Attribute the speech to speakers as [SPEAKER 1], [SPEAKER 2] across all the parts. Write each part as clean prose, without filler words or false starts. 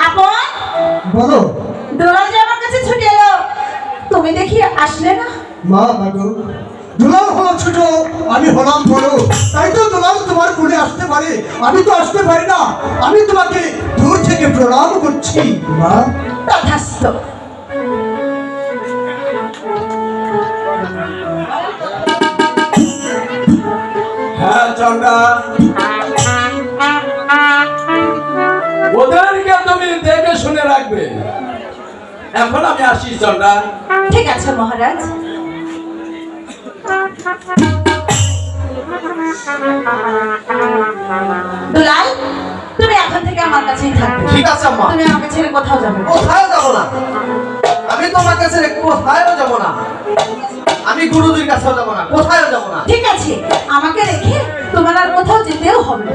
[SPEAKER 1] আপন
[SPEAKER 2] বলো।
[SPEAKER 1] দুলাল যে আমার কাছে ছুটে এলো, তুমি দেখি আসলে না।
[SPEAKER 2] মা বাবু, দুলাল হলো ছোট, আমি হলাম বড়, তাই তো দুলাল তোমার কোলে আসতে পারে, আমি তো আসতে পারি না। আমি তোমাকে দূর থেকে প্রণাম করছি মা।
[SPEAKER 1] তথাস্তু।
[SPEAKER 3] হ্যাঁ চন্ডা, ওদেরকে তুমি দেখে শুনে রাখবে। এখন আমি আসি চন্ডা।
[SPEAKER 1] ঠিক আছে মহারাজ। দুলাল, তুমি এখন থেকে আমার কাছেই থাকবে।
[SPEAKER 4] ঠিক আছে আম্মা।
[SPEAKER 1] তুমি আমাকে ছেড়ে কোথাও যাবে না।
[SPEAKER 4] কোথায় যাব না, আমি তোমার কাছে কোথায়ও যাব না, আমি গুরুজির কাছেও যাব না, কোথায়ও যাব না।
[SPEAKER 1] ঠিক আছে, আমাকে রেখে তোমার আর কোথাও যেতেও হবে না।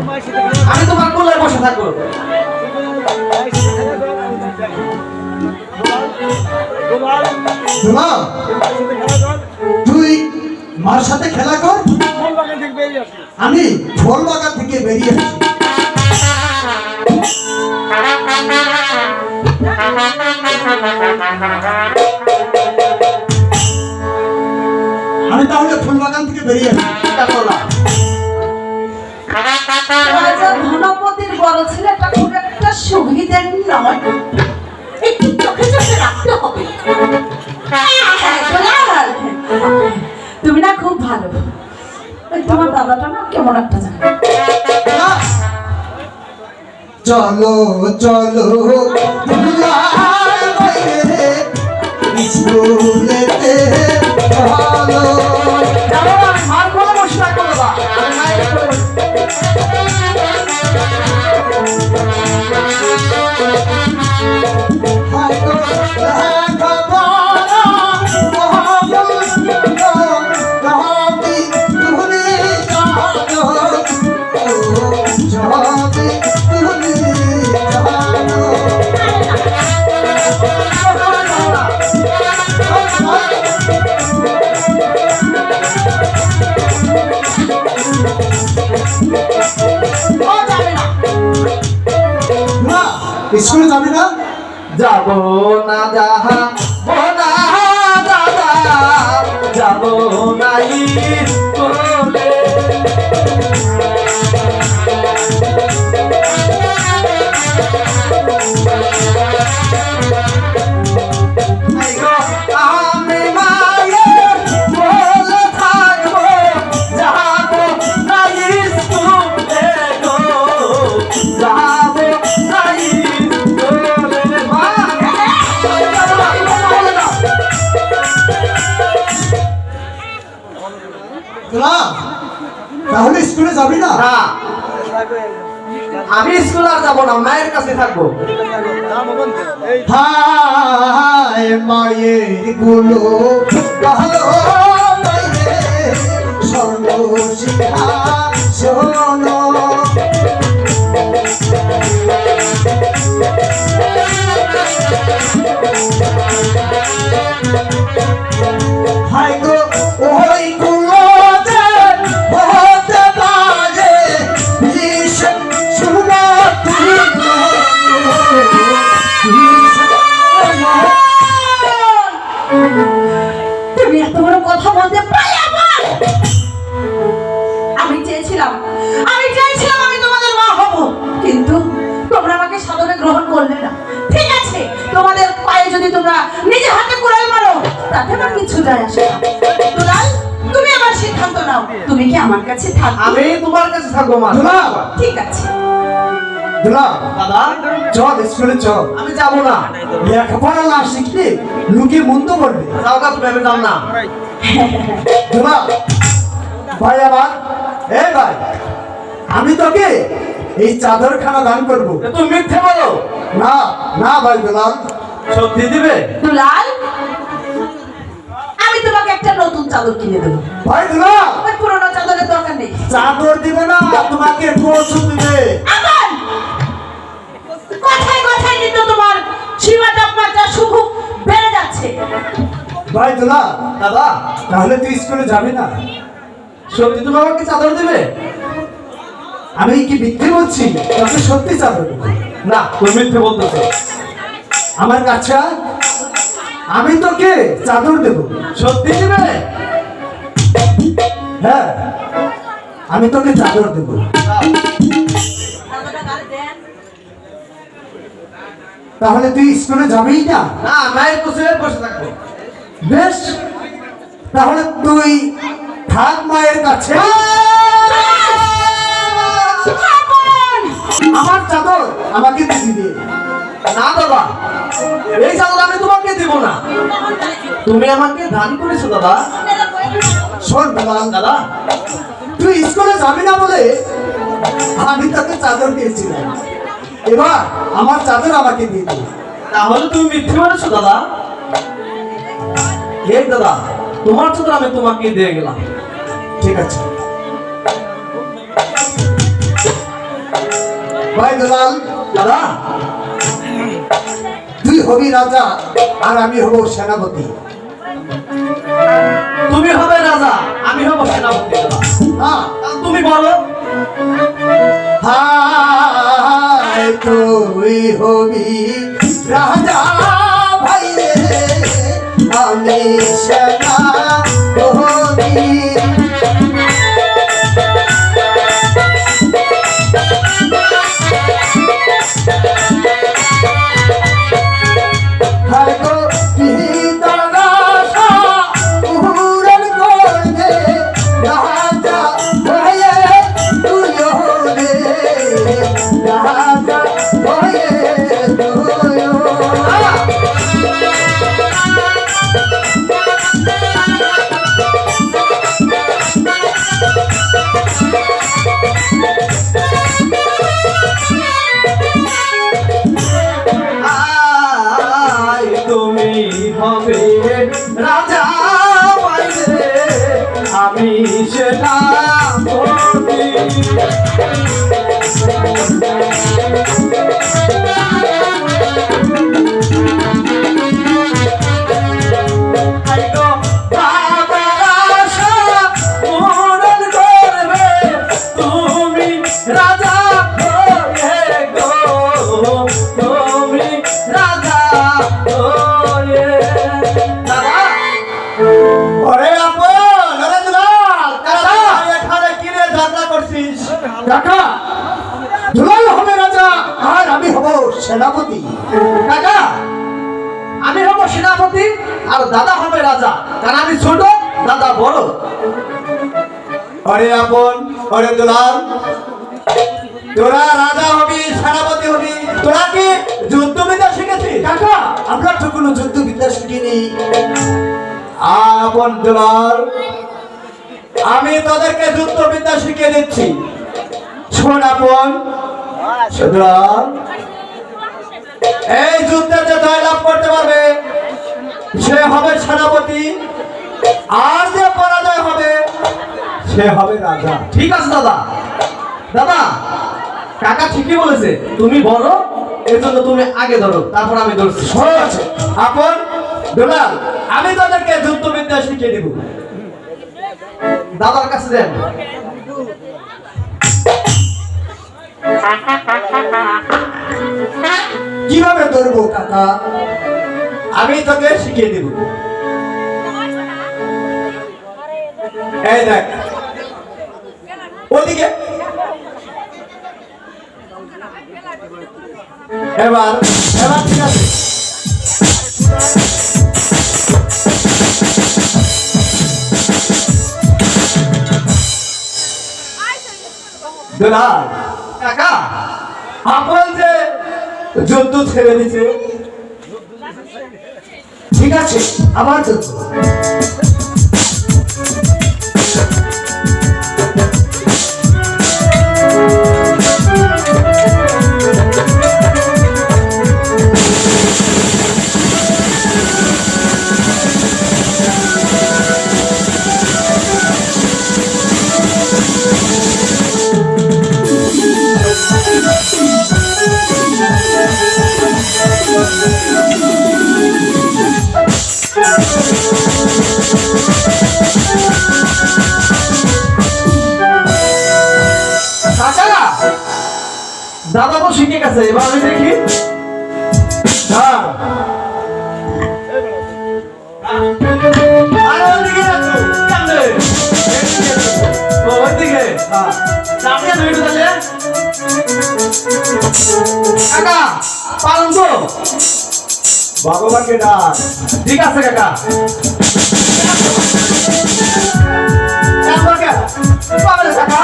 [SPEAKER 4] আমি তোমার কোলে বসে থাকবো।
[SPEAKER 2] দুলাল, তুই মার সাথে খেলা কর, আমি ফল বাগান থেকে বেরিয়ে আসি। আমি তাহলে ফুল বাগান থেকে বেরিয়ে আসি।
[SPEAKER 1] রাজা ধনপতির বড় ছেলেটা খুব একটা সুবিধের নয়, একটু চোখে চোখে রাখতে হবে। দুলাল, তুমি না খুব ভালো। ওই তোমার দাদাটা না কেমন একটা জানে।
[SPEAKER 2] চলো চলো দুলাল বাইরে স্কুলেতে চলো।
[SPEAKER 4] মার কোলে বসে থাকবো বাবা, আমি মায়ের কোলে বসে-
[SPEAKER 2] স্কুলে যাবি না?
[SPEAKER 4] যাব না যাহা বোনা দাদা, যাব নাই কোলে। আমি মায়ের কোলে থাকবো, যাব নাই স্কুলে গো, যাব নাই স্কুলে। মা
[SPEAKER 2] দুলাল, তাহলে স্কুলে যাবি না?
[SPEAKER 4] না, আমি স্কুল আর যাবো না, মায়ের কাছে থাকবো।
[SPEAKER 2] হায় মায়ের গুলো ভালো মায়ের সর্বশিক্ষা শোনো। হায় গো ওই গুলো যে হতে পারে ভীষণ সুরক্ষিত।
[SPEAKER 1] তুমি এত বড় কথা বলতে পারলে আমার? আমি চেয়েছিলাম আমি তোমাদের মা হব, কিন্তু তোমরা আমাকে সাদরে গ্রহণ করলে না। ঠিক আছে, তোমাদের পায়ে যদি তোমরা নিজে হাতে কুড়াল মারো তাতে আমার কিছু যায় আসে না। দুলাল, তুমি আমার সিদ্ধান্ত নাও, তুমি কি আমার কাছে থাকবে?
[SPEAKER 4] আমি তোমার কাছে থাকবো মা।
[SPEAKER 2] দুলাল,
[SPEAKER 1] ঠিক আছে।
[SPEAKER 2] দুলাল,
[SPEAKER 4] দাদা,
[SPEAKER 2] চল স্কুলে চল।
[SPEAKER 4] আমি যাবো না।
[SPEAKER 2] লেখাপড়া না শিখলে লোকে মন্দ বলবে।
[SPEAKER 4] যাও গা তুমি, আমি যাব না।
[SPEAKER 2] দুলাল, ভাই আমার, এ ভাই, আমি তোকে এই চাদরখানা দান করবো।
[SPEAKER 4] এ তুমি মিথ্যে বলো।
[SPEAKER 2] না না ভাই দুলাল,
[SPEAKER 4] সত্যি দিবে?
[SPEAKER 1] দুলাল, আমি তোমাকে একটা নতুন চাদর কিনে দেবো।
[SPEAKER 2] ভাই দুলাল,
[SPEAKER 1] ওই পুরোনো চাদরের দরকার নেই।
[SPEAKER 2] চাদর দিবে না, তোমাকে পৌঁছে দিবে।
[SPEAKER 1] আবার কথায় কথায় কিন্তু তোমার সীমা তাপমাত্রা শুভ বেড়ে যাচ্ছে।
[SPEAKER 2] ভাই দুলাল,
[SPEAKER 4] দাদা,
[SPEAKER 2] তাহলে তুই স্কুলে যাবি না?
[SPEAKER 4] সত্যি তুমি আমাকে চাদর দিবে?
[SPEAKER 2] আমি কি মিথ্যে বলছি? তোকে সত্যি চাদর দেবো।
[SPEAKER 4] না তুমি মিথ্যে বলতেছো।
[SPEAKER 2] আমার কাছে আমি তোকে চাদর দেব।
[SPEAKER 4] সত্যি দিবে?
[SPEAKER 2] হ্যাঁ, আমি তোকে চাদর দেব। তাহলে তুই স্কুলে যাবেই না?
[SPEAKER 4] না, মায়ের কুশলে বসে থাকবো।
[SPEAKER 2] বেশ, তাহলে তুই থাক মায়ের কাছে। আমার চাদর আমাকে দিয়ে দে।
[SPEAKER 4] না দাদা, এই চাদর আমি তোমাকে দিব না। তুমি আমাকে দান করেছো দাদা।
[SPEAKER 2] শোন বেলাল,
[SPEAKER 4] দাদা,
[SPEAKER 2] তুই স্কুলে যাবি না বলে আমি তোকে চাদর দিয়েছিলাম। এবার আমার চাদর আমাকে দিয়ে দে।
[SPEAKER 4] তাহলে তুমি মিথ্যে বলেছো দাদা। এই দাদা, তোমার চাদর আমি তোমাকে দিয়ে গেলাম।
[SPEAKER 2] ঠিক আছে ভাই বেলাল,
[SPEAKER 4] দাদা,
[SPEAKER 2] তুই হবি রাজা আর আমি হব সেনাপতি।
[SPEAKER 4] তুমি হবে রাজা, আমি হব সেনাপতি। দাদা,
[SPEAKER 2] হ্যাঁ,
[SPEAKER 4] তাহলে তুমি বলো।
[SPEAKER 2] হায় তুই হবি রাজা ভাই রে, আমি সেনাপতি। হায় গো পিতারাশা পূরণ করবে, রাজা হয়ে তুই হবে, রাজা হয়ে তুই
[SPEAKER 4] আয় তুমি হবে রাজা বাইরে, আমি সেনাপতি। আয় গো বাবার আশা পূরণ করবে, তুমি রাজা হয়ে গো, তুমি রাজা হয়ে। দাদা,
[SPEAKER 2] ওরে আপন, ওরে দুলাল,
[SPEAKER 4] দাদা, এখানে কিনে ঝগড়া করছিস?
[SPEAKER 2] কাকা, দুলাল হবে রাজা আর আমি হব সেনাপতি।
[SPEAKER 4] কাকা, আমি হব সেনাপতি আর দাদা হবে রাজা, কারণ আমি ছোট, দাদা বড়।
[SPEAKER 2] ওরে আপন, ওরে দুলাল, তোরা রাজা হবি, সেনাপতি হবি, তোরা কি যুদ্ধবিদ্যা শিখেছিস? কাকা, আমরা তো কোনো যুদ্ধবিদ্যা শিখিনি। আপন দুলাল, আমি তোদেরকে যুদ্ধবিদ্যা শিখিয়ে দিচ্ছি। শোন আপন দুলাল, এই যুদ্ধে যে জয়লাভ করতে পারবে সে হবে সেনাপতি, আর যে পরাজয় হবে সে হবে রাজা।
[SPEAKER 4] ঠিক আছে দাদা। দাদা, কাকা ঠিকই বলেছে, তুমি বড়, এর জন্য তুমি আগে ধরো, তারপর আমি ধরছি।
[SPEAKER 2] ঠিক আছে আপন দুলাল, আমি তোদেরকে যুদ্ধবিদ্যা শিখিয়ে দেব।
[SPEAKER 4] দাদার কাছে দেন।
[SPEAKER 2] কিভাবে ধরবো কাকা? আমি তোকে শিখিয়ে দেব। এই দেখ, ওদিকে এবার এবার ঠিক আছে। দুলাল,
[SPEAKER 4] কাকা,
[SPEAKER 2] আপন যে যুদ্ধ ছেড়ে দিছে, ঠিক আছে আবার যুদ্ধ।
[SPEAKER 4] আছে, এবার আমি দেখি। হ্যাঁ আরে ওইদিকে যাচ্ছো কেমনে? ও ওইদিকে, হ্যাঁ সামনে ধরে তাহলে কাকা পালন তো
[SPEAKER 2] ভগবানকে ডাক।
[SPEAKER 4] ঠিক আছে কাকা। কাকা পাবেন কাকা।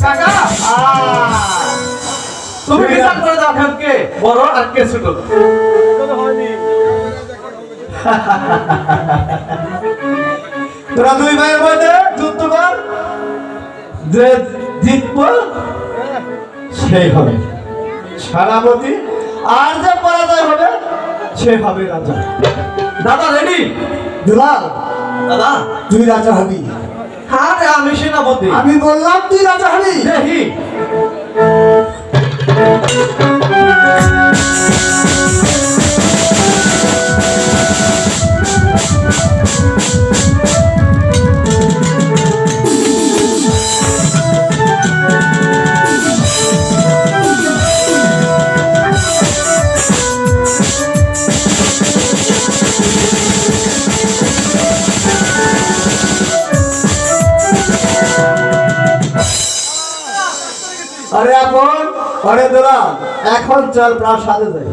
[SPEAKER 4] কাকা তুমি বিচার করে দাও খানকে বড় আর কে ছোট। তোরা দুই ভাইয়ের মধ্যে যুদ্ধ কর, যে জিতবো সেই হবে সেনাপতি, আর যে পরাজয় হবে সে হবে রাজা। দাদা রেডি?
[SPEAKER 2] দুলাল,
[SPEAKER 4] দাদা
[SPEAKER 2] তুই রাজা হবি।
[SPEAKER 4] হ্যাঁ রে, আমি সেনাপতি।
[SPEAKER 2] আমি বললাম তুই রাজা হবি।
[SPEAKER 4] দেখি
[SPEAKER 2] আরে আপন, আরে দুলাল, এখন চল প্রাসাদে যাই।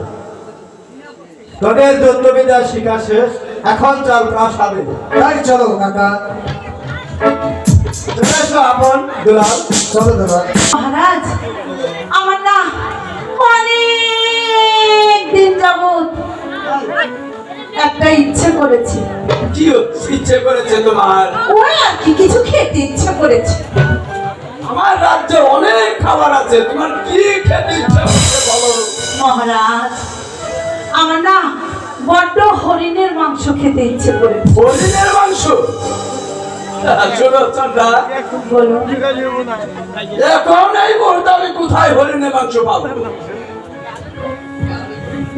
[SPEAKER 2] তোদের যুদ্ধবিদ্যা শিক্ষা শেষ, এখন চল প্রাসাদে। তাই চলো কাকা। এসো আপন দুলাল, চলো দুলাল।
[SPEAKER 1] মহারাজ, আমার না অনেক দিন যাবত একটা ইচ্ছে করেছে।
[SPEAKER 3] কি ইচ্ছে করেছে তোমার?
[SPEAKER 1] ওই আর কি কিছু খেতে ইচ্ছে করেছে।
[SPEAKER 3] আমার রাজ্যে অনেক খাবার আছে, তোমার কি খেতে ইচ্ছা করছে বলো?
[SPEAKER 1] মহারাজ, আমার না বড্ড হরিণের মাংস খেতে ইচ্ছে করেছে।
[SPEAKER 3] হরিণের মাংস? শোনো চন্দ্রা,
[SPEAKER 1] বলো
[SPEAKER 3] এখন এই মুহূর্তে আমি কোথায় হরিণের মাংস পাবো?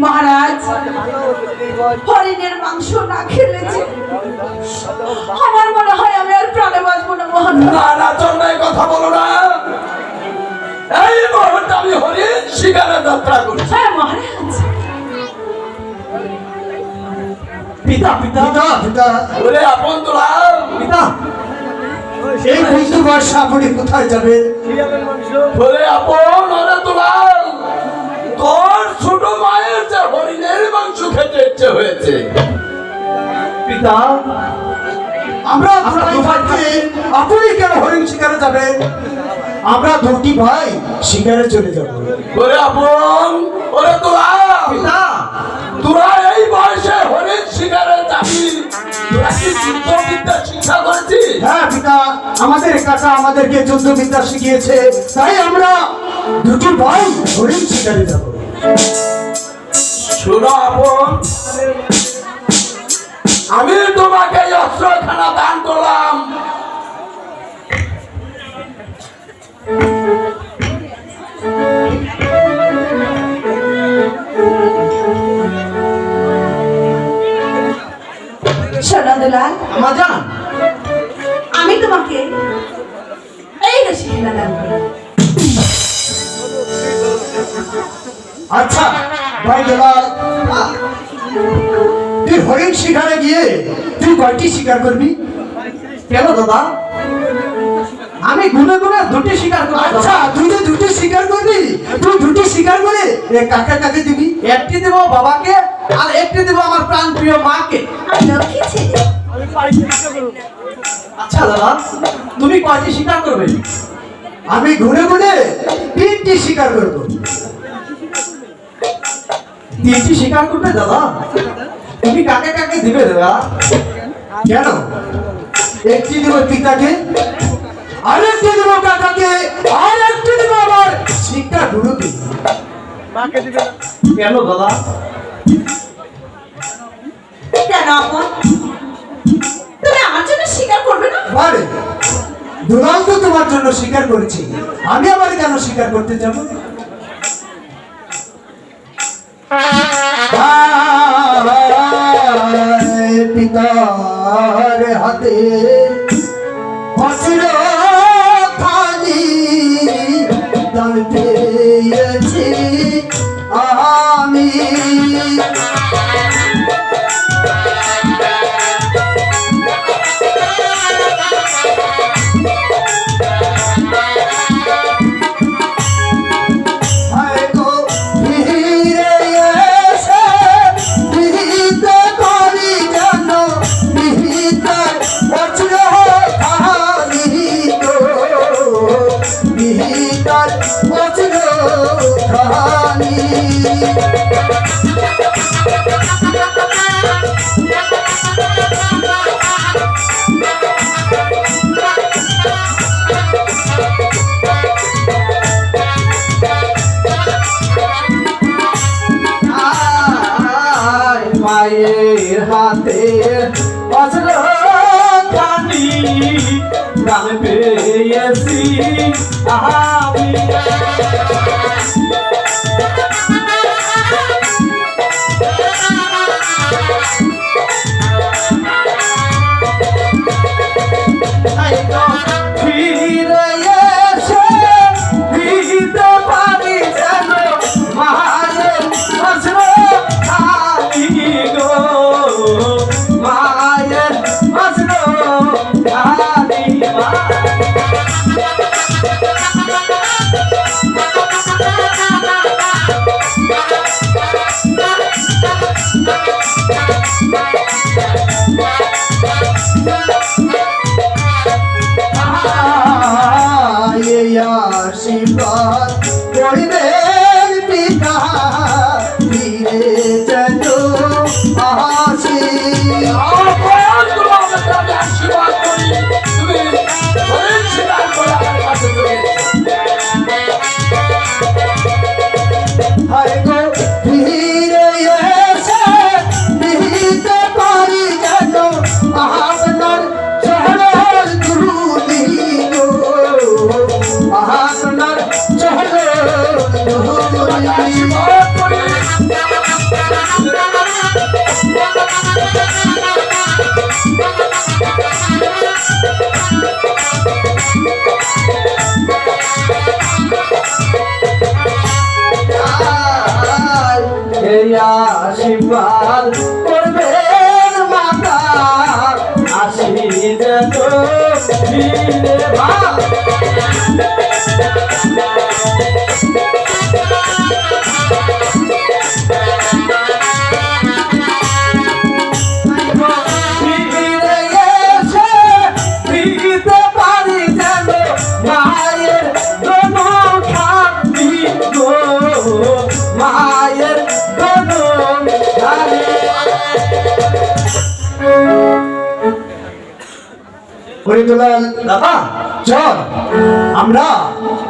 [SPEAKER 1] মহারাজ, হরিণের মাংস না খেলে যে আমার মনে হয় আমি আর প্রাণে বাঁচবো না মহারাজ।
[SPEAKER 3] না না চন্দ্রা, এই কথা বলো না। এই মুহূর্তে আমি হরিণ শিকারে যাত্রা করছি।
[SPEAKER 1] হ্যাঁ মহারাজ।
[SPEAKER 4] পিতা পিতা
[SPEAKER 2] পিতা, পিতা,
[SPEAKER 3] ওরে আপন দুলাল,
[SPEAKER 4] পিতা
[SPEAKER 2] এই বন্ধু বর্ষা আপনি কোথায় যাবেন?
[SPEAKER 3] ওরে আপন, ওরে দুলাল, তোর ছোট মায়ের যে হরিণের মাংস খেতে ইচ্ছে হয়েছে।
[SPEAKER 4] পিতা
[SPEAKER 2] আমরা দুই ভাইকে, আপনি কেন হরিণ শিকারে যাবেন? আমরা দুটি ভাই শিকারে চলে যাব।
[SPEAKER 3] ওরে আপন, ওরে দুলাল,
[SPEAKER 4] পিতা
[SPEAKER 3] তোরা এই বয়সে হরিণ শিকারে যাবি? তোরা কি যুদ্ধবিদ্যা শিক্ষা করেছিস?
[SPEAKER 2] হ্যাঁ পিতা, আমাদের কাকা আমাদেরকে যুদ্ধবিদ্যা শিখিয়েছে, তাই আমরা দুটি ভাই হরিণ শিকারে যাব।
[SPEAKER 3] শোনো আপন, আমি তোমাকে এই অস্ত্রখানা দান করলাম।
[SPEAKER 1] শোনো দুলাল,
[SPEAKER 4] আমার জান,
[SPEAKER 1] আমি তোমাকে এই রশি খেলা দান করি।
[SPEAKER 2] আচ্ছা ভাই দুলাল, তুই হরিণ শিকারে গিয়ে তুই কয়টি শিকার করবি?
[SPEAKER 4] কেন দাদা? আমি গুনে গুনে দুটি শিকার করব।
[SPEAKER 2] আচ্ছা, তুই যে দুটি শিকার করবি, তুই দুটি শিকার করে কাকে কাকে দিবি?
[SPEAKER 4] একটি দেব বাবাকে আর একটি দেব আমার প্রাণ প্রিয় মাকে।
[SPEAKER 1] আমি লক্ষ্মী ছেলে।
[SPEAKER 4] আচ্ছা দাদা, তুমি কয়টি শিকার করবে?
[SPEAKER 2] আমি ঘুরে ঘুরে 3টি শিকার করব।
[SPEAKER 4] 3টি শিকার করবে দাদা? তুমি কাকে কাকে দিবে দাদা?
[SPEAKER 2] কেন? একটি দেব পিতাকে, আরেকটি দেব কাকাকে, আর একটি দেব আবার শিক্ষা গুরুকে।
[SPEAKER 4] কেন দাদা?
[SPEAKER 1] কেন আপন, তুমি আমার জন্য স্বীকার করবে না?
[SPEAKER 2] আরে দুলাল তো তোমার জন্য স্বীকার করেছি, আমি আবার কেন স্বীকার করতে যাব? পিতার হাতে বজ্র খালি দান পেয়েছি আমি। হয়তো ফিরে এসে বিহিত করি যেন বিহিত বজ্র খালি গো, বিহিত বজ্র খালি। মায়ের হাতে বজ্র খানি প্রাণ পেয়েছি আমি। ফিরে এসে দিতে পারি যেন মায়ের বজ্র খানি গো, মায়ের বজ্র খানি। আশীর্বাদ করিবেন পিতা ফিরে যেন আসি।
[SPEAKER 3] আপন দুলালকে আমি আশীর্বাদ করি, তুমি হরিণ শিকার করে আমার কাছে চলে এসেছো।
[SPEAKER 2] হায় গো ফিরে এসে দিতে পারি যেন আপনার চরণ ধুলি গো, আপনার চরণ ধুলি।
[SPEAKER 3] আশীর্বাদ করি।
[SPEAKER 2] এই আশীর্বাদ করবেন মাতা আসি যেন ফিরে মা। ফিরে এসে দিতে পারি যেন মায়ের দোনো খানি গো, মায়ের দোনো খানি। হরিদুলাল দাদা চল আমরা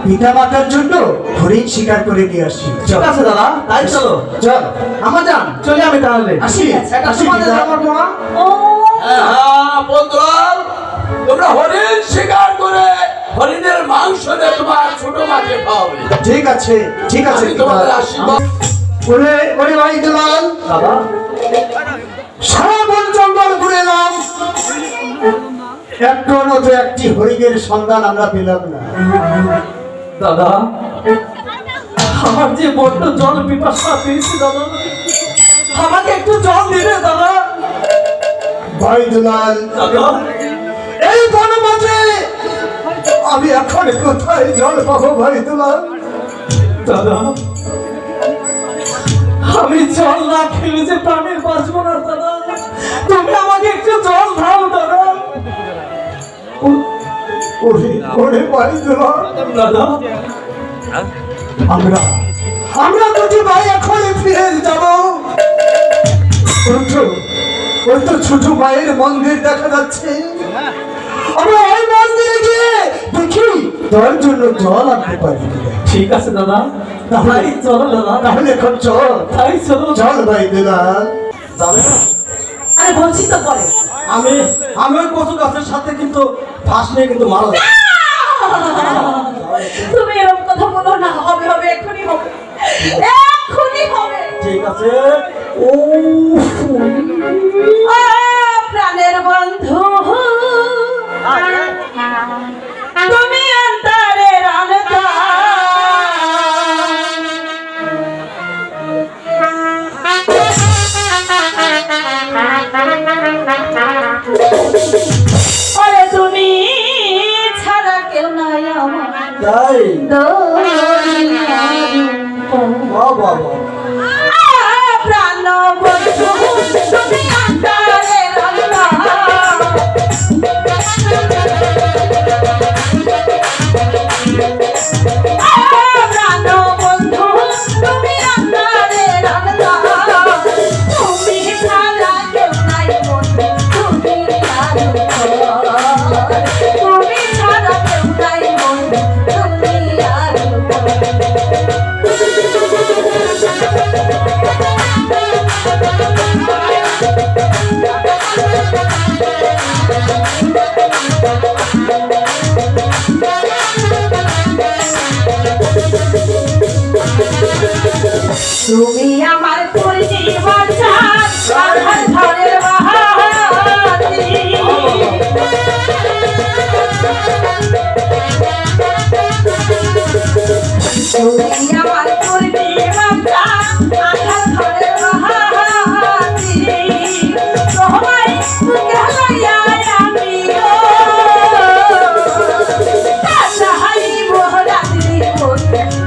[SPEAKER 2] পিতা মাতার জন্য হরিণ শিকার করে নিয়ে আসি।
[SPEAKER 4] ঠিক আছে দাদা, তাই চলো।
[SPEAKER 2] চল
[SPEAKER 4] আমার যান, চলে আমি তাহলে
[SPEAKER 2] আসি।
[SPEAKER 4] আসি
[SPEAKER 2] পিতা।
[SPEAKER 1] ও
[SPEAKER 3] হ্যাঁ বন্ধুরা, তোমরা হরিণ শিকার করে হরিণের মাংস দিয়ে তোমার ছোট মাকে খাওয়াবে।
[SPEAKER 2] ঠিক আছে ঠিক আছে
[SPEAKER 3] আমি
[SPEAKER 2] পিতা।
[SPEAKER 3] তোমাদের আশীর্বাদ।
[SPEAKER 2] ওরে ওরে ভাই দুলাল
[SPEAKER 4] দাদা।
[SPEAKER 2] সারা বন জঙ্গল ঘুরে এলাম, একটার মতো একটি হরিণের সন্ধান আমরা পেলাম না।
[SPEAKER 4] দাদা, আমার যে বড্ড জল পিপাসা পেয়েছি দাদা, আমাকে একটু জল দিবে দাদা।
[SPEAKER 2] ভাই দুলাল
[SPEAKER 4] দাদা,
[SPEAKER 2] এই বন মাঝে আমি এখন কোথায় জল পাবো ভাই দুলাল?
[SPEAKER 4] দাদা, আমি জল না খেলে যে প্রাণের বাঁচবো না দাদা, তুমি আমাকে একটু জল দাও দাদা।
[SPEAKER 2] ওরে ওরে ভাই দুলাল,
[SPEAKER 4] দাদা,
[SPEAKER 2] আমরা আমরা দুটি ভাই এখন ফিরে যাব। ওই তো ছোট ভাইয়ের মন্দির দেখা যাচ্ছে, আমরা ওই মন্দিরে গিয়ে দেখি তোর জন্য জল আনতে পারি কিনা।
[SPEAKER 4] ঠিক আছে দাদা, তাই চলো দাদা,
[SPEAKER 2] তাহলে এখন চল
[SPEAKER 4] তাই চলো।
[SPEAKER 2] চল ভাই দুলাল।
[SPEAKER 4] যাবে না?
[SPEAKER 1] আরে বলছি তো পরে।
[SPEAKER 4] আমি ওই কচু গাছের সাথে কিন্তু ফাঁস নিয়ে কিন্তু মারা যায়।
[SPEAKER 1] তুমি এরকম কথা বলো না, হবে হবে, এক্ষুনি হবে, এক্ষুনি হবে।
[SPEAKER 4] ঠিক আছে। ও
[SPEAKER 1] প্রাণের বন্ধু তুমি অন্তরের আনতা, ওরে তুমি ছাড়া কেউ নাই আমার
[SPEAKER 4] তাই
[SPEAKER 1] দুনিয়ার উপর।
[SPEAKER 4] বাবা
[SPEAKER 1] প্রাণ বন্ধু তুমি অন্তরের আনতা, প্রাণ বন্ধু তুমি অন্তরের আনতা, তুমি ছাড়া কেউ নাই বন্ধু দুনিয়ার উপর, তুমি ছাড়া কেউ নাই বন্ধু দুনিয়ার উপর। তুমি আমার পূর্ণিমার চাঁদ, আধার ঘরের বাহাতি, তুমি আমার পূর্ণিমার চাঁদ, আধার ঘরের বাহাতি, তোমায় বুকে লইয়া আমিও কাটাইব রাত্রি ভোর,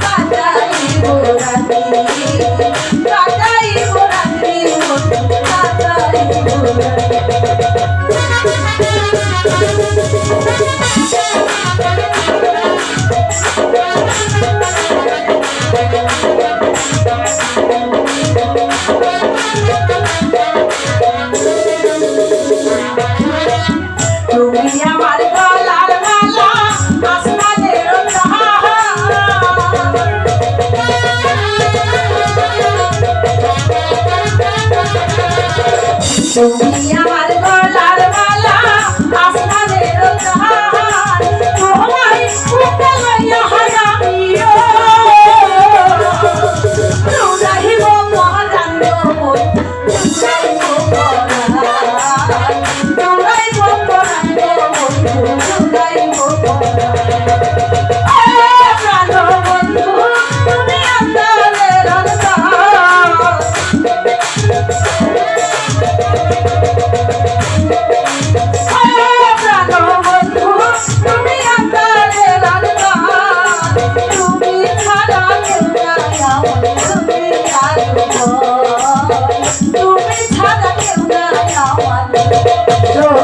[SPEAKER 1] কাটাইব রাত্রি, কাটাইব রাত্রি ভোর, কাটাইব রাত্রি। তুমি আমার গলার মালা, আসমানের তুমি আমার গলার মালা, আসমানের তোমায় বুকে লইয়া আমিও দৌড়াইব মহারান মন, দৌড়াইব পরাণ, দৌড়াইব পরাণ মন, দৌড়াইব পরাণ। প্রাণ বন্ধু তুমি অন্তরের আনতা, প্রাণ বন্ধু তুমি অন্তরের আনতা, তুমি ছাড়া কেউ নাই আমার দুনিয়ার উপর, তুমি ছাড়া কেউ নাই আমার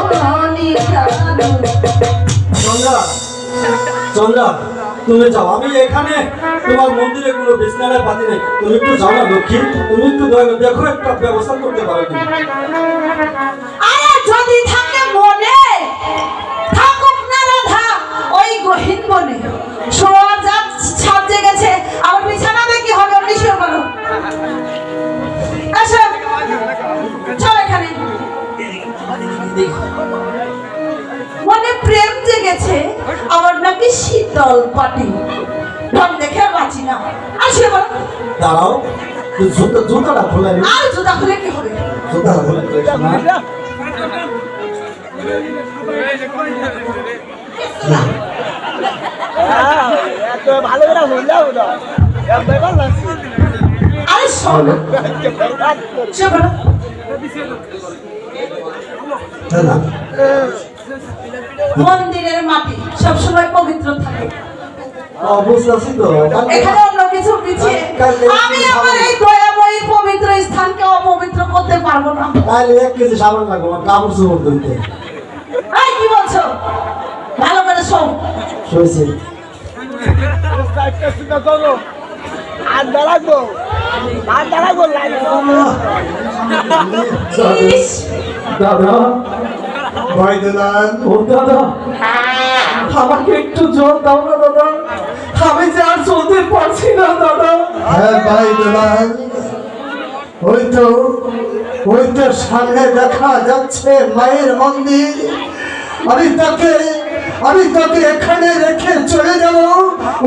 [SPEAKER 1] দুনিয়ার উপর।
[SPEAKER 4] চন্দ্রা চন্দ্রা তুমি যাও, আমি এখানে তোমার মন্দিরে কোনো বিছানায় পাতি নেই, তুমি একটু যাও না লক্ষ্মী, তুমি একটু দয়া করে দেখো, একটা ব্যবস্থা করতে পারো কি?
[SPEAKER 1] আরে যদি থাকে মনে, থাকুক না রাধা ওই গহীন বনে, শোয়া যাক ছাদ জেগেছে, আমার বিছানাতে কি হবে আপনি শুয়ে বলো। আসো চল এখানে, মনে প্রেম জেগেছে, আমার নাকি শীতল পাটি, ঢং দেখে আর বাঁচি না। আর শুয়ে বলো।
[SPEAKER 4] দাঁড়াও, জুতাটা খোলা রে,
[SPEAKER 1] আর জুতা খুলে কি হবে?
[SPEAKER 4] জুতাটা খোলা রে, শোনা।
[SPEAKER 5] ভালো করে বুঝলাম না
[SPEAKER 1] আরে শোনো শুয়ে বলো।
[SPEAKER 4] না
[SPEAKER 1] মন্দিরের মাটি সবসময় পবিত্র থাকে,
[SPEAKER 4] বুঝতেছি তো,
[SPEAKER 1] এখানে অন্য কিছু পিছিয়ে আমি আমার এই দয়াময়ী পবিত্র স্থানকে অপবিত্র করতে পারবো না।
[SPEAKER 4] তাহলে 1 কেজি সাবান লাগবে আমার কাপড় চোপড় ধুইতে।
[SPEAKER 1] এই কি বলছো? ভালো করে শোন।
[SPEAKER 4] শুয়েছি
[SPEAKER 5] আর দাঁড়াবো
[SPEAKER 1] ইস,
[SPEAKER 4] দাদা,
[SPEAKER 2] বাইদুলাল,
[SPEAKER 4] ও দাদা, আমাকে একটু জোর দাও না দাদা, আমি যে আর চলতে পারছি না দাদা।
[SPEAKER 2] হ্যাঁ বাইদুলাল, ওই তো সামনে দেখা যাচ্ছে মায়ের মন্দির, আমি তাকে আমি তোকে এখানে রেখে চলে যাব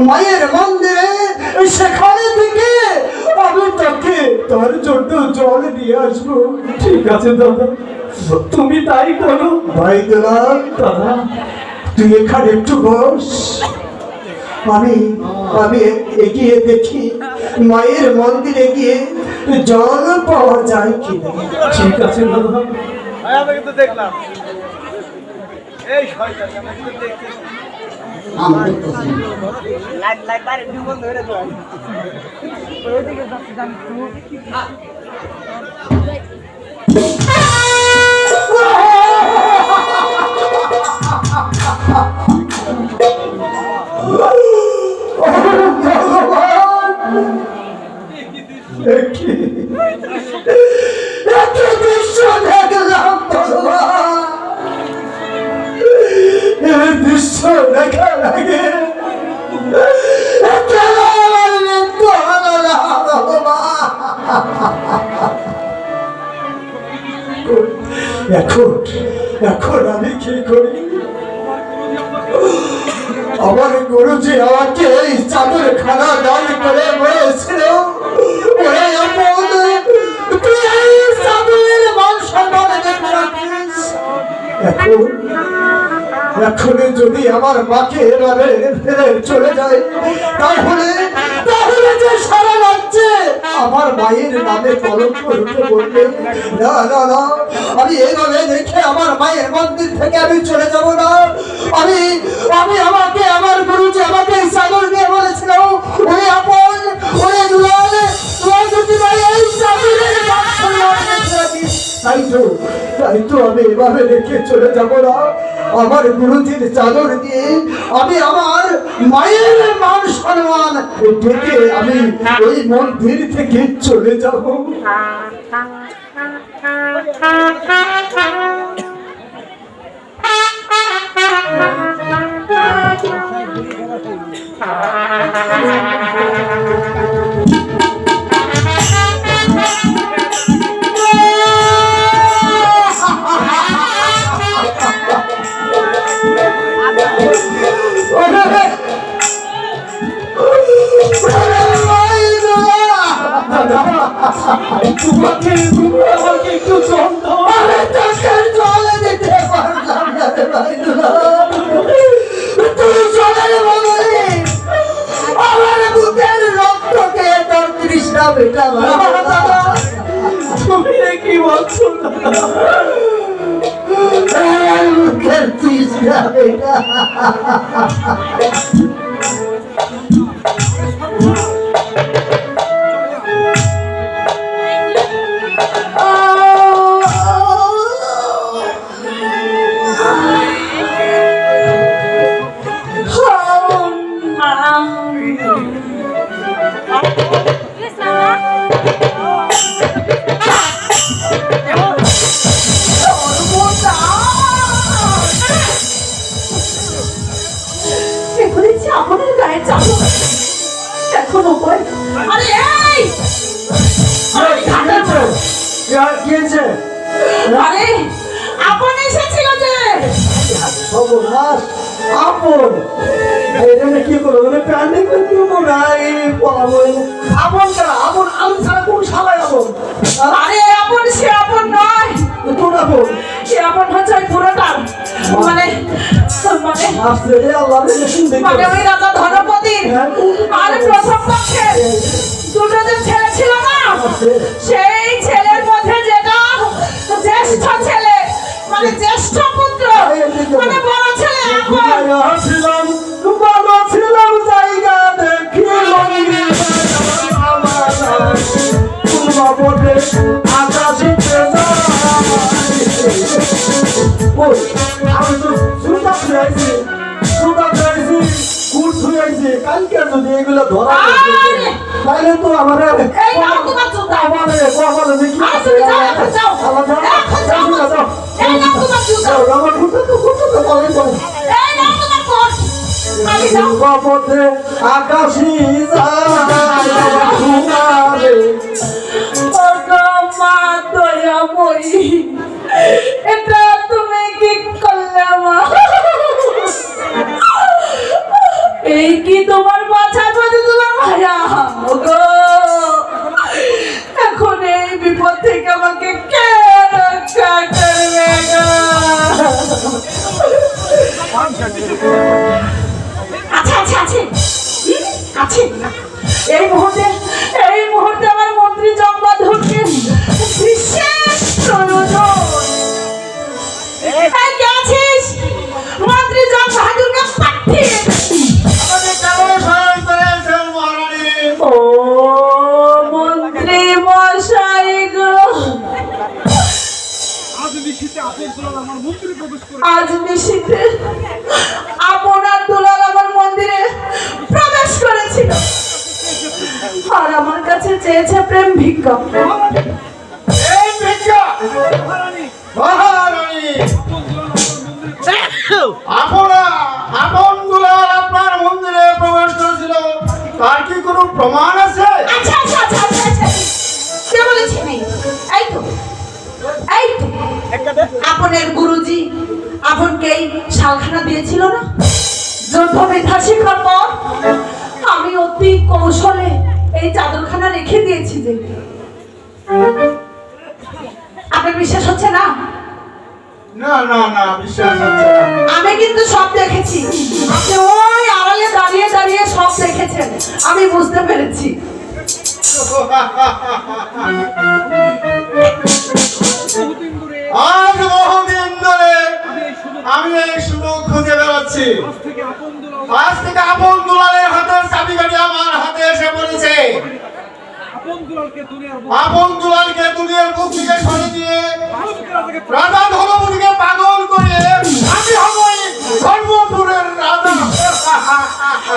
[SPEAKER 2] মায়ের মন্দিরে, সেখানে থেকে আমি তোকে তোর জন্য জল নিয়ে আসবো।
[SPEAKER 4] ঠিক আছে দাদা, তুমি তাই করো।
[SPEAKER 2] ভাই দুলাল,
[SPEAKER 4] দাদা
[SPEAKER 2] তুই এখানে একটু বস, আমি আমি এগিয়ে দেখি মায়ের মন্দিরে গিয়ে জল পাওয়া যায় কিনা।
[SPEAKER 4] ঠিক আছে দাদা।
[SPEAKER 5] আমি কিন্তু দেখলাম এই শয়তান আমি কিন্তু দেখতেছি লাইট লাইট বাইরে একটু বন্ধ হয়ে যায় ওইদিকে যাচ্ছে জানি
[SPEAKER 2] দৃশ্য দেখার আগে এখন এখন আমি কি করি? আমার গুরুজি আমাকে এই চাদর খানা দান করে বলেছিল, ওরে আপন, তুই এই চাদরের মান সম্মান দেখে রাখিস। এখন যদি আমার মাকে এভাবে ফেলে চলে যায়, তাহলে তাহলে যে সারা রাজ্যে আমার মায়ের নামে কলঙ্ক রুখে বলবে। না না না, আমি এইভাবে দেখে আমার মায়ের মন্দির থেকে আমি চলে যাব না। আমি আমি আমাকে আমার গুরুজি আমাকে এই চাদর দিয়ে বলেছিল, ওরে আপন, ওরে দুলাল, তোমার যদি ভাই এই চাদরের মান সম্মান দেখে রাখিস। তাই তো আমি এভাবে রেখে চলে যাব না। আমার গুরুজির চাদর দিয়ে আমি আমার মায়ের মান সম্মান ডেকে আমি ওই মন্দির থেকে চলে যাব।
[SPEAKER 4] তোমাকে আমাকে একটু জল দাও।
[SPEAKER 2] আমি তোকে জল দিতে পারলাম না রে ভাই দুলাল। তুই জলের বদলে আমার বুকের রক্তকে তোর তৃষ্ণা মেটাবার।
[SPEAKER 4] তুমি কি বলছো
[SPEAKER 2] আমার বুকের তৃষ্ণা মেটা।
[SPEAKER 1] আরে আপন এসেছিল যে
[SPEAKER 2] সর্বনাশ, আপন এখানে কি করবো? প্যান্ডে করবো না, এই আপন ছাড়া আপন আমি ছাড়া কোন সালাই আপন?
[SPEAKER 1] আরে আপন সে আপন নয়,
[SPEAKER 2] কোন আপন?
[SPEAKER 1] সে আপন হচ্ছে ওই পুরোটার মানে মানে
[SPEAKER 2] আসলে আল্লাহ শুনতে
[SPEAKER 1] মানে ওই রাজা ধনপতি আর প্রথম পক্ষে দুটো যে ছেলে ছিল না, সেই ছেলের মধ্যে যেটা জ্যেষ্ঠ ছেলে মানে জ্যেষ্ঠ পুত্র মানে বড় ছেলে আপন।
[SPEAKER 2] ছিলাম বড় ছিলাম জায়গা দেখি আকাশে আমি তো সুন্দর ফিরাইছি কুট ফিরাইছি। কালকে যদি এগুলো ধরা তাহলে তো আমার
[SPEAKER 1] এই নাও তোমার জুতা।
[SPEAKER 2] আমাদের দেখি
[SPEAKER 1] আরে তুমি যাও, এখন যাও। এখন যাও। এই নাও তোমার জুতা।
[SPEAKER 2] আমার কুটো তো বলে
[SPEAKER 1] এই নাও তোমার কোট। আগে যাও।
[SPEAKER 2] পথে আকাশি যায়
[SPEAKER 1] মা দয়াময়ী, এটা তুমি কি করলে মা? মুহূর্তে আমার মন্ত্রী জগবন্ধুকে বিশেষ প্রয়োজন। এই কে আছিস? মন্ত্রী জগবন্ধুকে পাঠিয়ে দে।
[SPEAKER 5] আমাদের কেমন স্মরণ করেছেন মহারানী?
[SPEAKER 1] ও মন্ত্রী মশাই গো,
[SPEAKER 5] আজ নিশীথে আপনতলার আমার মন্দিরে প্রবেশ করে
[SPEAKER 1] আজ নিশীথে আপনার দুলাল আমার মন্দিরে প্রবেশ করেছিল আর আমার কাছে চেয়েছে প্রেম ভিক্ষা।
[SPEAKER 5] এই ভিক্ষা
[SPEAKER 3] মহারানী
[SPEAKER 5] আপন দুলাল আপনার মন্দিরে প্রবেশ করেছিল, তার কি কোনো প্রমাণ আছে?
[SPEAKER 1] আচ্ছা আচ্ছা আচ্ছা আচ্ছা আচ্ছা, কে বলেছে নেই? এই তো আপনার গুরুজি আপনাকেই শালখানা দিয়েছিল না? যুদ্ধ বিদ্যা শেখার পর আমি অতি কৌশলে এই চাদরখানা রেখে দিয়েছি। যে আপনার বিশ্বাস হচ্ছে না?
[SPEAKER 5] না না না, বিশ্বাস হচ্ছে না।
[SPEAKER 1] আমি কিন্তু সব দেখেছি। আপনি ওই আড়ালে দাঁড়িয়ে দাঁড়িয়ে সব দেখেছেন, আমি বুঝতে পেরেছি।
[SPEAKER 5] আজ বহুদিন ধরে আমি এই সুযোগ খুঁজে বেড়াচ্ছি। আজ থেকে আপন দুলালের হাতের চাবিকাঠি আমার হাতে এসে পড়েছে। আপন দুলালকে দুনিয়ার বুক থেকে সরিয়ে দিয়ে রাজা ধনপতিকে পাগল করে আমি হব এই ধর্মপুরের রাজা।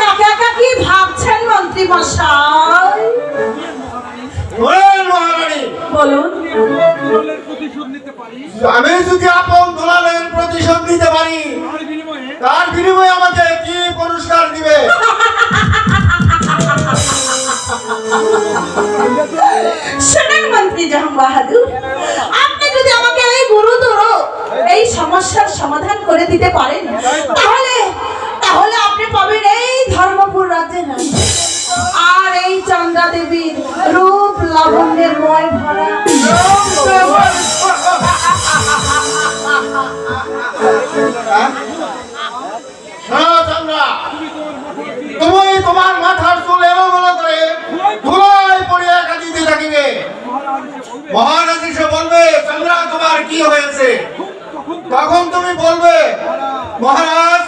[SPEAKER 1] একা একা কি ভাবছেন মন্ত্রী মশাই?
[SPEAKER 5] বলেন মহারানী,
[SPEAKER 1] বলুন।
[SPEAKER 5] আমি যদি আপন দুলালের প্রতিশোধ নিতে পারি, তার বিনিময়ে আমাকে কি পুরস্কার দিবে?
[SPEAKER 1] শুনুন মন্ত্রী জাহাং বাহাদুর, আপনি যদি আমাকে এই গুরুতর এই সমস্যার সমাধান করে দিতে পারেন, তাহলে আপনি পাবেন এই ধর্মপুর রাজ্যের রানী আর এই চন্দ্রা দেবীর রূপ লাবণ্যের ময় ভরা।
[SPEAKER 5] তুমি তোমার মাথার চুল এলোমেলো করে ধুলায় পড়িয়া কাঁদিতে থাকিবে। মহারাজ এসে বলবে, চন্দ্রা তোমার কি হয়েছে? তখন তুমি বলবে, মহারাজ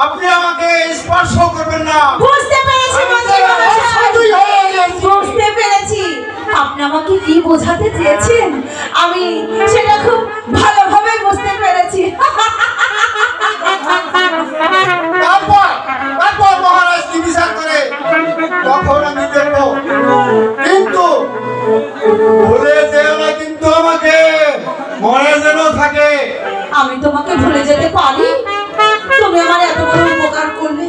[SPEAKER 5] আপনি আমাকে স্পর্শ করবেন না।
[SPEAKER 1] বুঝতে পেরেছি মন্ত্রী মশাই, বুঝতে পেরেছি আপনি আমাকে কি বোঝাতে চেয়েছেন। আমি সেটা খুব ভালোভাবে বুঝতে পেরেছি।
[SPEAKER 5] তারপর মহারাজ কি বিচার করে তখন আমি দেখবো। কিন্তু ভুলে যেও না কিন্তু আমাকে, মনে যেন থাকে।
[SPEAKER 1] আমি তোমাকে ভুলে যেতে পারি? তুমি আমার এত বড় উপকার করলে।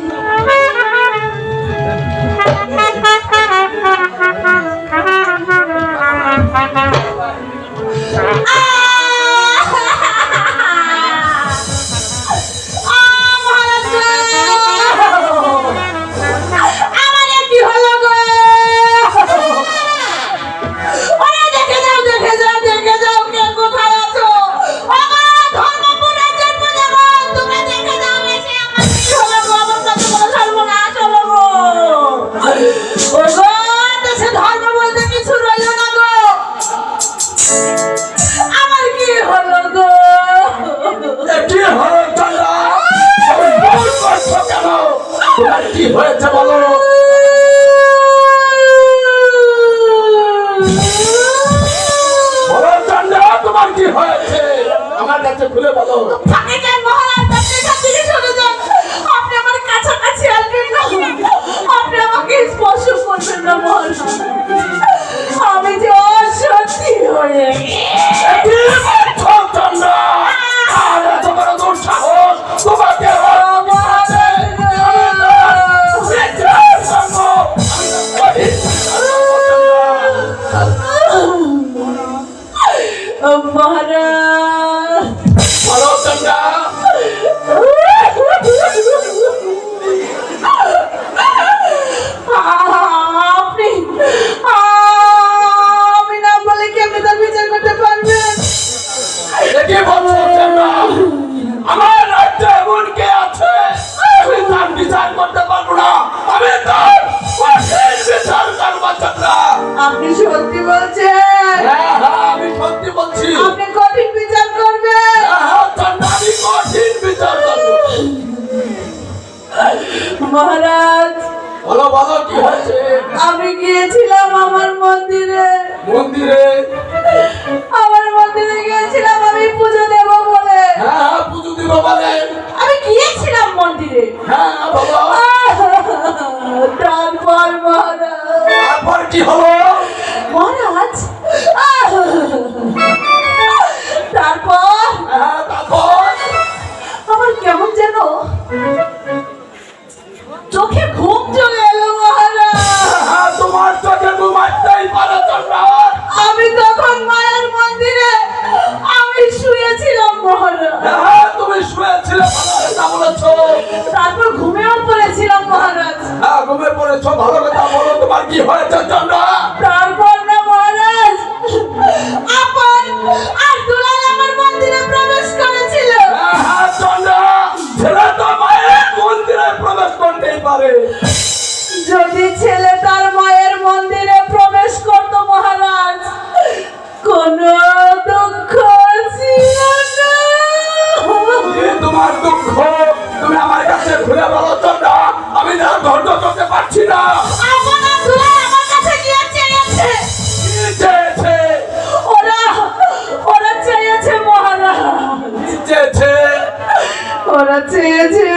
[SPEAKER 1] আমাদের কি হলো গো? ওরে দেখে যাও দেখে যাও দেখে যাও, কে কোথায় আছো? ধর্মপুর রাজ্যের প্রজাগণ, তুমি দেখে যাও এসে আমার কি হলো গো? আমার কত বড় সর্বনাশ হলো গো। ও গো, দেশে ধর্ম বলতে কিছু রইল না গো। আমার কি হলো গো?
[SPEAKER 3] কি হলো চন্দ্রা? তুমি ভুল করছো কেন? তোমার কি হয়েছে বলো? বলো চন্দ্রা, তোমার কি হয়েছে? আমার কাছে খুলে বলো।
[SPEAKER 1] থাকে কেন মহারাজ? আপনি কাছে চলে যান, আপনি আমার কাছাকাছি আসবেন না, আপনি আমাকে স্পর্শ করবেন না মহারাজ। আমি যে অসত্যি হয়ে
[SPEAKER 3] কি করছো চন্দ্রা? আর এত বড় দুঃসাহস তোমাকে
[SPEAKER 1] মহারাজ,
[SPEAKER 3] কি হলো?
[SPEAKER 1] মহারাজ তারপর
[SPEAKER 3] হ্যাঁ, তারপর
[SPEAKER 1] আমার কেমন যেন চোখে ঘুম চলে এলো মহারাজ।
[SPEAKER 3] হ্যাঁ, তোমার চোখে ঘুমাতেই পারে চন্দ্রা।
[SPEAKER 1] আমি তখন মায়ের মন্দিরে আমি শুয়েছিলাম মহারাজ।
[SPEAKER 3] হ্যাঁ, তুমি শুয়েছিলে ভালো কথা বলেছো।
[SPEAKER 1] তারপর ঘুমিয়েও পড়েছিলাম মহারাজ।
[SPEAKER 3] হ্যাঁ, ঘুমিয়ে পড়েছো, ভালো কথা বলো, তোমার কি হয়েছে চন্দ্রা?
[SPEAKER 1] তারপর না মহারাজ আপন আর দুলাল আমার মন্দিরে প্রবেশ করেছিল।
[SPEAKER 3] হ্যাঁ, হ্যাঁ, চন্দ্রা, ছেলে তো মায়ের মন্দিরে প্রবেশ করতেই পারে।
[SPEAKER 1] যদি ছেলে তার মায়ের মন্দিরে প্রবেশ করত মহারাজ, কোনো দুঃখ ছিল না।
[SPEAKER 3] এ তোমার দুঃখ তুমি আমার কাছে খুলে বলো চন্দ্রা, আমি না ধৈর্য করতে পারছি না।
[SPEAKER 1] আপন আর দুলাল আমার কাছে গিয়ে চেয়েছে।
[SPEAKER 3] কি চেয়েছে?
[SPEAKER 1] ওরা চেয়েছে মহারাজ,
[SPEAKER 3] কি চেয়েছে?
[SPEAKER 1] ওরা চেয়েছে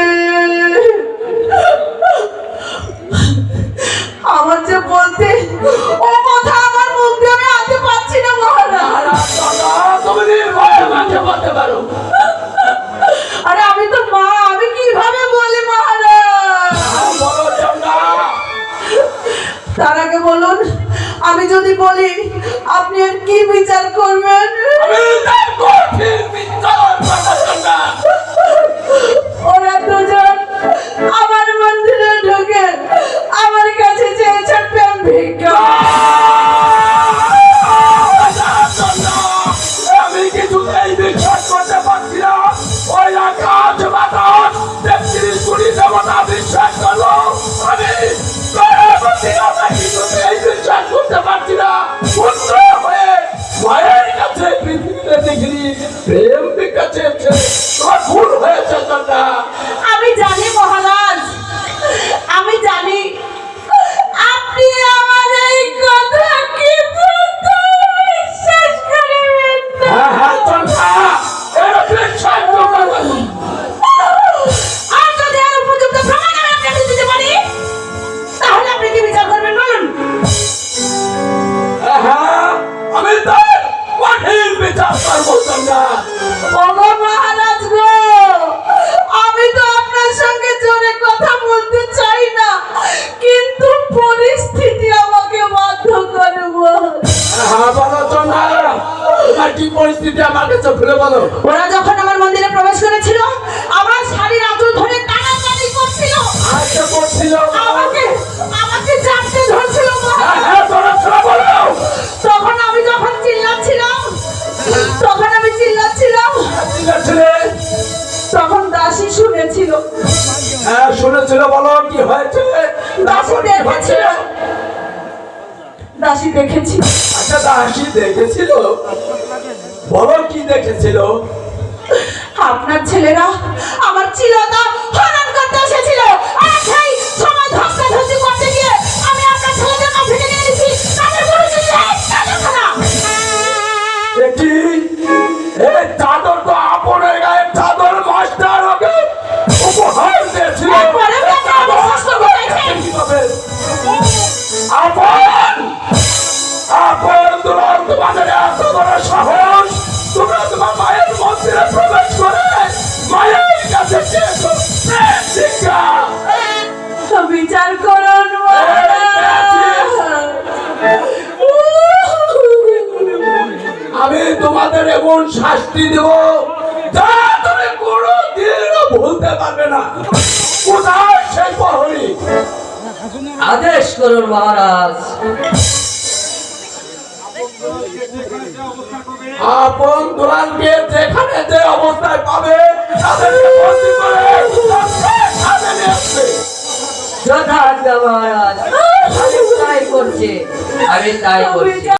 [SPEAKER 1] আমার যে বলতে ও কথা আমার মুখ দিয়ে আমি আনতে পারছি না মহারাজ।
[SPEAKER 3] চন্দ্রা, তুমি নির্ভয়ে আমাকে বলতে পারো।
[SPEAKER 1] আরে আমি তো মা, আমি কিভাবে বলি মহারাজ?
[SPEAKER 3] হ্যাঁ, বলো চন্দ্রা।
[SPEAKER 1] তার আগে বলুন, আমি যদি বলি আপনি এর কি বিচার করবেন?
[SPEAKER 3] আমি তার কঠিন বিচার করবো চন্দ্রা।
[SPEAKER 1] ওরা দুজন আমার মন্দিরে ঢুকে আমার কাছে চেয়েছে প্রেম ভিক্ষা।
[SPEAKER 3] আমি কিছুতেই বিশ্বাস করতে পারছি না। ওই আকাশ বাতাস তেত্রিশ কোটি দেবতা বিশ্বাস করলো, আমি কিছুতেই বিশ্বাস করতে পারছি না। পুত্র হয়ে মায়ের কাছে পৃথিবীতে দেখিনি প্রেম ভিক্ষা চেয়েছে, তোমার ভুল হয়েছে চন্দ্রা।
[SPEAKER 1] আমি জানি মহারাজ, আমি জানি আপনি আমার এই কথা কিন্তু বিশ্বাস করবেন না।
[SPEAKER 3] হ্যাঁ, হ্যাঁ, চন্দ্রা, এটা বিশ্বাস করতে পারি।
[SPEAKER 1] আর যদি আর উপযুক্ত প্রমাণ আমি আপনাকে দিতে পারি, তাহলে আপনি কি বিচার করবেন বলুন?
[SPEAKER 3] হ্যাঁ, আমি তার কঠিন বিচার করবো চন্দ্রা।
[SPEAKER 1] ওগো মহারাজ গো, আমি তো আপনার সঙ্গে জোরে কথা বলতে চাই না, কিন্তু পরিস্থিতি আমাকে বাধ্য করে বল।
[SPEAKER 3] হ্যাঁ, বলো চন্দ্রা, তোমার কি পরিস্থিতি আমার কাছে খুলে বলো।
[SPEAKER 1] ওরা যখন আমার মন্দিরে প্রবেশ করেছিল, আমার শাড়ির আঁচল ধরে টানাটানি করছিল,
[SPEAKER 3] আচ্ছা করছিল।
[SPEAKER 1] আমাকে আমাকে চাপতে ধরছিল মহারাজ।
[SPEAKER 3] হ্যাঁ, হ্যাঁ, তোরা ছোড়া বলো।
[SPEAKER 1] তখন আমি যখন চিল্লাচ্ছিলাম,
[SPEAKER 3] ঠিক আছে রে।
[SPEAKER 1] তখন দাসী শুনেছিল।
[SPEAKER 3] হ্যাঁ, শুনেছিল, বলো কি হয়েছে।
[SPEAKER 1] দাসী দেখেছিল, দাসী দেখেছিল।
[SPEAKER 3] আচ্ছা, দাসী দেখেছিল, বলো কি দেখেছিল।
[SPEAKER 1] আপনার ছেলেরা আমার চিলতা হনন করতে এসেছিল, আর সেই সময় ধস্তাধস্তি করতে গিয়ে আমি আপনার ছেলেদের কাছে নিয়ে নিয়েছি। তাদের বলেছি
[SPEAKER 3] দেখি এই চাদর তো আপনের গায়ে চাদর, মাস্টার ওকে উপহার দিয়েছিল।
[SPEAKER 1] এরপরে ওকে আমি বিশ্বাস করবো দেখেন।
[SPEAKER 3] আপন আপন দুলাল, তোমাদের এত বড় সাহস, তোমরা তোমার মায়ের মন্দিরে প্রবেশ করে মায়ের কাছে চেয়েছো প্রেম ভিক্ষা।
[SPEAKER 1] বিচার করুন
[SPEAKER 3] আমি তোমাদের এমন শাস্তি দেব যা তুমি কোনোদিনও ভুলতে পারবে না। কোথায় সেই প্রহরী?
[SPEAKER 6] আদেশ করুন মহারাজ।
[SPEAKER 3] আপন দুলালকে যেখানে যে অবস্থায় পাবে তাদেরকে বন্দী করে সামনে নিয়ে আসবে।
[SPEAKER 6] যথাজ্ঞা মহারাজ, আমি তাই করছি।